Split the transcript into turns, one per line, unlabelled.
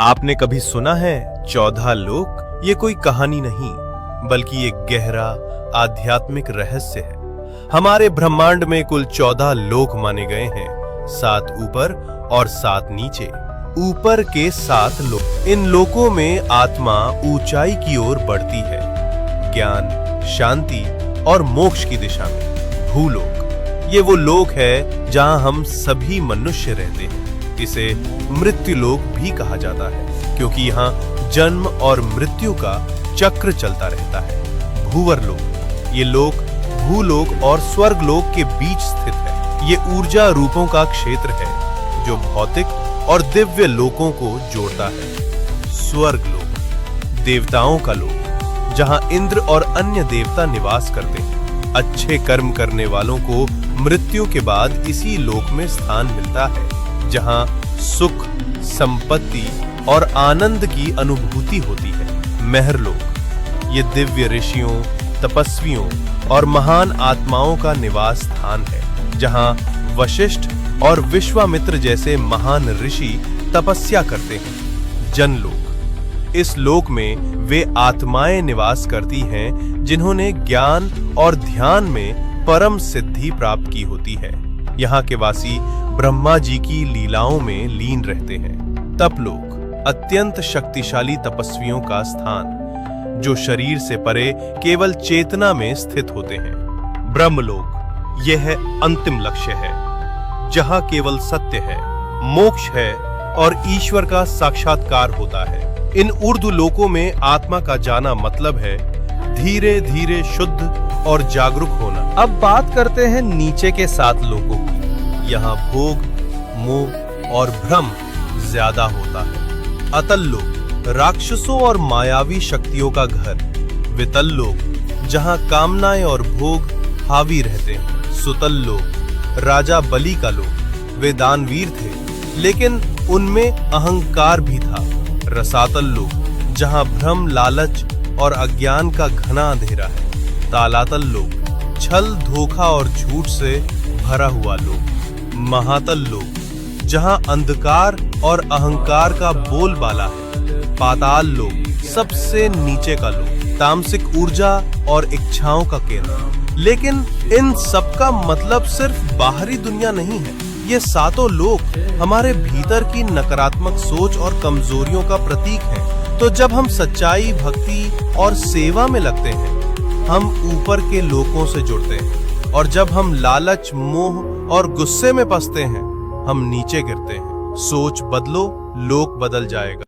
आपने कभी सुना है 14 लोक? ये कोई कहानी नहीं बल्कि एक गहरा आध्यात्मिक रहस्य है। हमारे ब्रह्मांड में कुल 14 लोक माने गए हैं, 7 ऊपर और 7 नीचे। ऊपर के 7 लोक, इन लोकों में आत्मा ऊंचाई की ओर बढ़ती है, ज्ञान, शांति और मोक्ष की दिशा में। भूलोक, ये वो लोक है जहां हम सभी मनुष्य रहते हैं। इसे मृत्यु लोक भी कहा जाता है क्योंकि यहाँ जन्म और मृत्यु का चक्र चलता रहता है। भूवर लोक, ये लोक भूलोक और स्वर्ग लोक के बीच स्थित है। ये ऊर्जा रूपों का क्षेत्र है जो भौतिक और दिव्य लोकों को जोड़ता है। स्वर्ग लोक, देवताओं का लोक, जहां इंद्र और अन्य देवता निवास करते हैं। अच्छे कर्म करने वालों को मृत्यु के बाद इसी लोक में स्थान मिलता है, जहां सुख, संपत्ति और आनंद की अनुभूति होती है। महरलोक, ये दिव्य ऋषियों, तपस्वियों और महान आत्माओं का निवास स्थान है, जहां वशिष्ठ और विश्वामित्र जैसे महान ऋषि तपस्या करते हैं। जनलोक, इस लोक में वे आत्माएं निवास करती हैं जिन्होंने ज्ञान और ध्यान में परम सिद्धि प्राप्त की होती है। यहाँ के वासी ब्रह्मा जी की लीलाओं में लीन रहते हैं। तपलोक, अत्यंत शक्तिशाली तपस्वियों का स्थान जो शरीर से परे केवल चेतना में स्थित होते हैं। ब्रह्मलोक, यह है अंतिम लक्ष्य है, जहां केवल सत्य है, मोक्ष है और ईश्वर का साक्षात्कार होता है। इन ऊर्ध्व लोकों में आत्मा का जाना मतलब है धीरे धीरे शुद्ध और जागरूक होना। अब बात करते हैं नीचे के 7 लोकों की। यहाँ भोग, मोह और भ्रम ज्यादा होता है। अतल लोक, राक्षसों और मायावी शक्तियों का घर। वितल लोक, जहाँ कामनाएं और भोग हावी रहते हैं। सुतल लोक, राजा बलि का लोक। वे दानवीर थे लेकिन उनमें अहंकार भी था। रसातल लोक, जहाँ भ्रम, लालच और अज्ञान का घना अंधेरा है। तालातल लोक, छल, धोखा और झूठ से भरा हुआ लोक। महातल लोक, जहां अंधकार और अहंकार का बोलबाला है। पाताल लोक, सबसे नीचे का लोक, तामसिक ऊर्जा और इच्छाओं का केंद्र। लेकिन इन सब का मतलब सिर्फ बाहरी दुनिया नहीं है। ये 7 लोक हमारे भीतर की नकारात्मक सोच और कमजोरियों का प्रतीक है। तो जब हम सच्चाई, भक्ति और सेवा में लगते हैं, हम ऊपर के लोकों से जुड़ते हैं, और जब हम लालच, मोह और गुस्से में फंसते हैं, हम नीचे गिरते हैं। सोच बदलो, लोक बदल जाएगा।